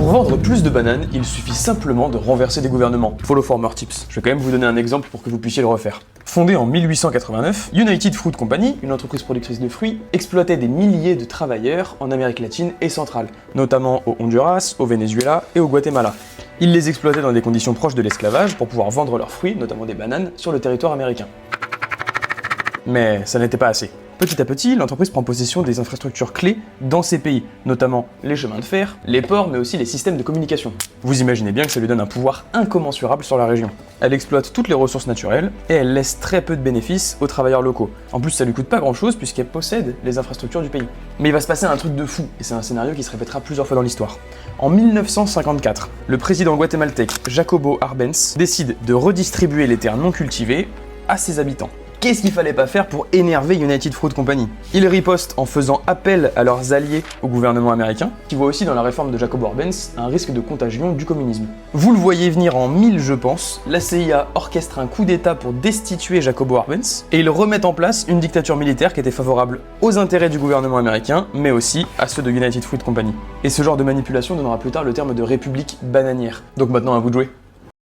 Pour vendre plus de bananes, il suffit simplement de renverser des gouvernements. Follow Farmer Tips. Je vais quand même vous donner un exemple pour que vous puissiez le refaire. Fondée en 1889, United Fruit Company, une entreprise productrice de fruits, exploitait des milliers de travailleurs en Amérique latine et centrale, notamment au Honduras, au Venezuela et au Guatemala. Ils les exploitaient dans des conditions proches de l'esclavage pour pouvoir vendre leurs fruits, notamment des bananes, sur le territoire américain. Mais ça n'était pas assez. Petit à petit, l'entreprise prend possession des infrastructures clés dans ces pays, notamment les chemins de fer, les ports, mais aussi les systèmes de communication. Vous imaginez bien que ça lui donne un pouvoir incommensurable sur la région. Elle exploite toutes les ressources naturelles et elle laisse très peu de bénéfices aux travailleurs locaux. En plus, ça lui coûte pas grand chose puisqu'elle possède les infrastructures du pays. Mais il va se passer un truc de fou, et c'est un scénario qui se répétera plusieurs fois dans l'histoire. En 1954, le président guatémaltèque Jacobo Arbenz décide de redistribuer les terres non cultivées à ses habitants. Qu'est-ce qu'il fallait pas faire pour énerver United Fruit Company? Ils ripostent en faisant appel à leurs alliés au gouvernement américain, qui voit aussi dans la réforme de Jacob Arbenz un risque de contagion du communisme. Vous le voyez venir en 1000, je pense, la CIA orchestre un coup d'état pour destituer Jacobo Arbenz, et ils remettent en place une dictature militaire qui était favorable aux intérêts du gouvernement américain, mais aussi à ceux de United Fruit Company. Et ce genre de manipulation donnera plus tard le terme de république bananière. Donc maintenant à vous de jouer.